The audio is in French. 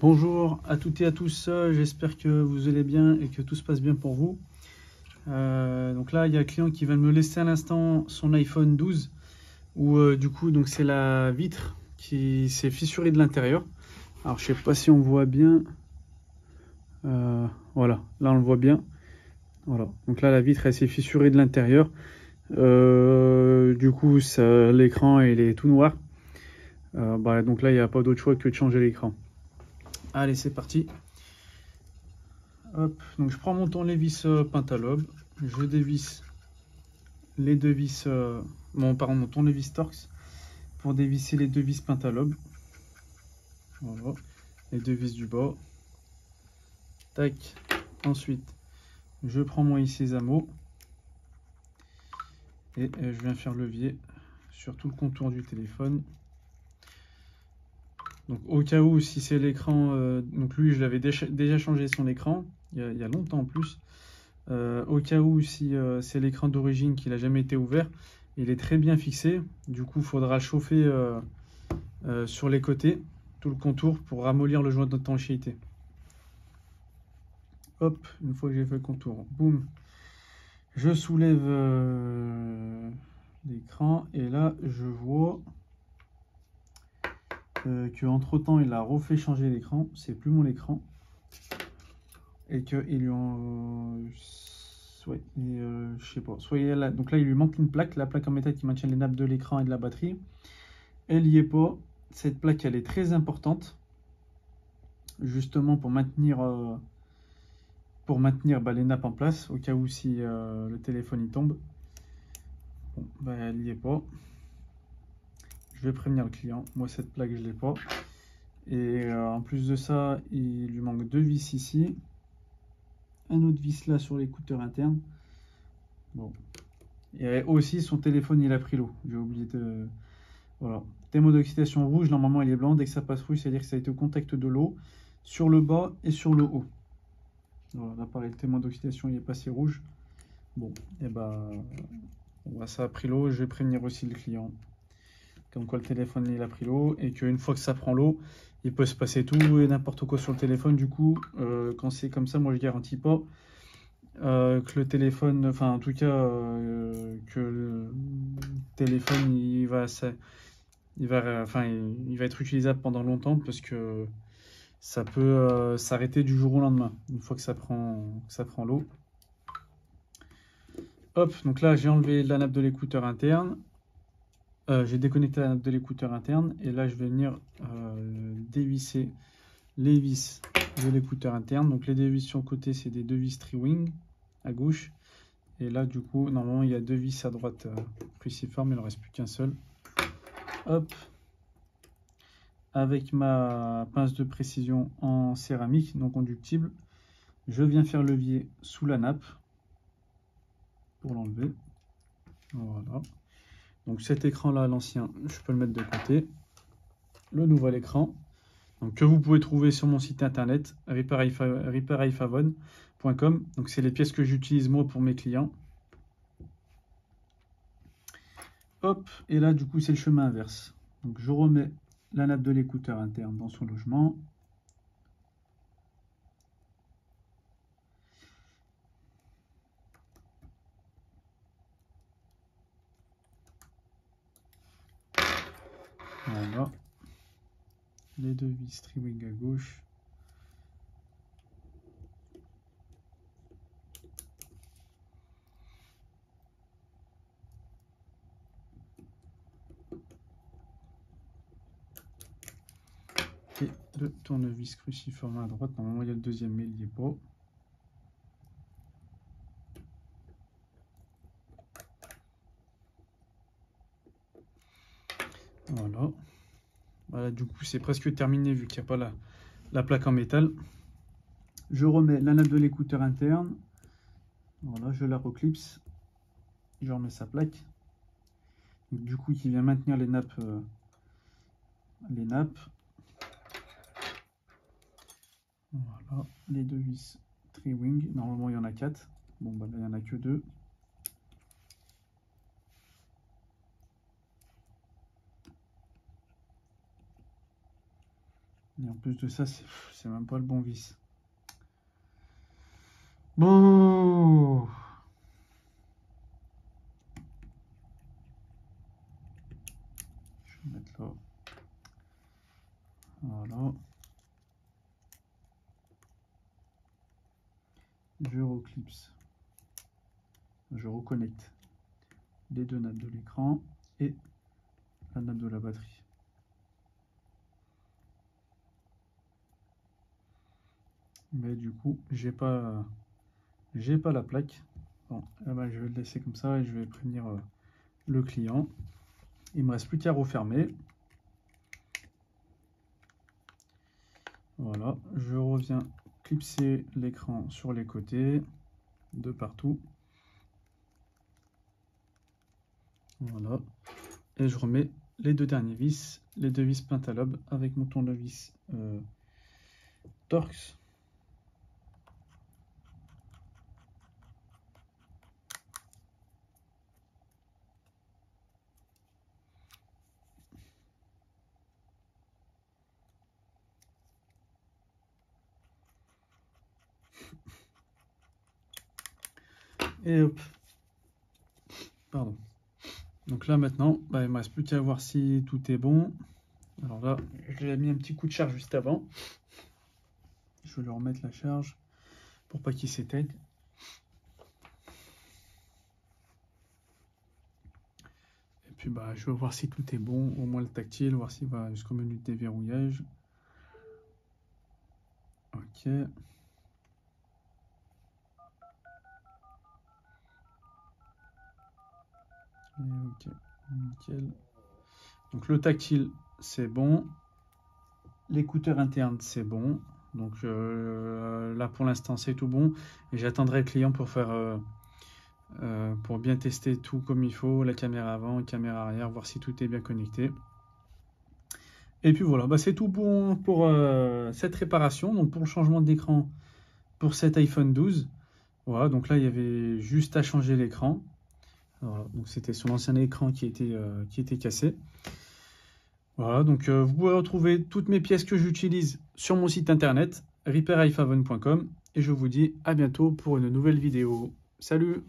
Bonjour à toutes et à tous, j'espère que vous allez bien et que tout se passe bien pour vous. Donc là, il y a un client qui va me laisser à l'instant son iPhone 12 où du coup donc c'est la vitre qui s'est fissurée de l'intérieur. Alors je sais pas si on voit bien. Voilà, là on le voit bien. Voilà, donc là la vitre elle s'est fissurée de l'intérieur. Du coup l'écran il est tout noir. Donc là il n'y a pas d'autre choix que de changer l'écran. Allez, c'est parti. Hop, donc je prends mon tournevis Pentalobe, je dévisse les deux vis, mon tournevis Torx pour dévisser les deux vis Pentalobe. Voilà, les deux vis du bas. Tac. Ensuite, je prends mon Isezamo et je viens faire levier sur tout le contour du téléphone. Donc au cas où, si c'est l'écran, donc lui je l'avais déjà changé son écran, il y a longtemps en plus. Au cas où, si c'est l'écran d'origine qui n'a jamais été ouvert, il est très bien fixé. Du coup, il faudra chauffer sur les côtés, tout le contour, pour ramollir le joint d'étanchéité. Hop, une fois que j'ai fait le contour, boum, je soulève l'écran et là, je vois qu'entre temps, il a refait changer l'écran. C'est plus mon écran. Et qu'il lui en... Ouais, je sais pas. Donc là, il lui manque une plaque, la plaque en métal qui maintient les nappes de l'écran et de la batterie. Elle n'y est pas. Cette plaque, elle est très importante, justement pour maintenir les nappes en place, au cas où si le téléphone y tombe. Bon, elle n'y est pas. Je vais prévenir le client. Moi, cette plaque, je l'ai pas. Et en plus de ça, il lui manque deux vis ici. Un autre vis là sur l'écouteur interne. Bon. Et aussi, son téléphone, il a pris l'eau. J'ai oublié de... Voilà. Thermo d'oxydation rouge, normalement, il est blanc. Dès que ça passe rouge, c'est-à-dire que ça a été au contact de l'eau, sur le bas et sur le haut. Voilà, là, pareil, le témoin d'oxydation, il est passé rouge. Bon, et ça a pris l'eau. Je vais prévenir aussi le client. Comme quoi, le téléphone, il a pris l'eau. Et qu'une fois que ça prend l'eau, il peut se passer tout et n'importe quoi sur le téléphone. Du coup, quand c'est comme ça, moi, je garantis pas que le téléphone, enfin en tout cas que le téléphone il va être utilisable pendant longtemps, parce que ça peut s'arrêter du jour au lendemain une fois que ça prend l'eau. Hop, donc là j'ai enlevé la nappe de l'écouteur interne, j'ai déconnecté la nappe de l'écouteur interne et là je vais venir dévisser les vis de l'écouteur interne. Donc les deux vis sur le côté, c'est des deux vis Tri-Wing à gauche. Et là, du coup, normalement, il y a deux vis à droite cruciformes, il ne reste plus qu'un seul. Hop. Avec ma pince de précision en céramique, non conductible, je viens faire levier sous la nappe pour l'enlever. Voilà. Donc cet écran-là, l'ancien, je peux le mettre de côté. Le nouvel écran, donc, que vous pouvez trouver sur mon site internet, repaireiphone.com. Donc c'est les pièces que j'utilise moi pour mes clients. Hop, et là du coup c'est le chemin inverse. Donc je remets la nappe de l'écouteur interne dans son logement. Voilà. Les deux vis Tri-Wing à gauche. Et le tournevis cruciforme à droite. Normalement, il y a le deuxième, mais il n'y est pas. Voilà. Voilà, du coup, c'est presque terminé vu qu'il n'y a pas la plaque en métal. Je remets la nappe de l'écouteur interne. Voilà, je la reclipse. Je remets sa plaque. Donc, du coup, qui vient maintenir les nappes. Voilà, les deux vis Tri-Wing. Normalement, il y en a 4. Bon, là, il n'y en a que 2. Et en plus de ça, c'est même pas le bon vis. Bon. Je vais mettre là. Voilà. Je reclipse. Je reconnecte les deux nappes de l'écran et la nappe de la batterie. Mais du coup, j'ai pas la plaque. Bon, là -bas, je vais le laisser comme ça et je vais prévenir le client. Il me reste plus qu'à refermer. Voilà, je reviens clipser l'écran sur les côtés, de partout. Voilà, et je remets les deux derniers vis, les deux vis Pentalobe avec mon tournevis Torx. Et hop, pardon. Donc là maintenant, il ne me reste plus qu'à voir si tout est bon. Alors là, j'ai mis un petit coup de charge juste avant. Je vais lui remettre la charge pour pas qu'il s'éteigne. Et puis je vais voir si tout est bon, au moins le tactile, voir s'il va jusqu'au menu de déverrouillage. Ok. Ok, nickel. Donc le tactile, c'est bon. L'écouteur interne, c'est bon. Donc là, pour l'instant, c'est tout bon. Et j'attendrai le client pour faire, pour bien tester tout comme il faut, la caméra avant, la caméra arrière, voir si tout est bien connecté. Et puis voilà, c'est tout bon pour cette réparation. Donc pour le changement d'écran pour cet iPhone 12. Voilà, donc là, il y avait juste à changer l'écran. Voilà, donc c'était son ancien écran qui était cassé. Voilà, donc vous pouvez retrouver toutes mes pièces que j'utilise sur mon site internet repairiphone.com et je vous dis à bientôt pour une nouvelle vidéo. Salut!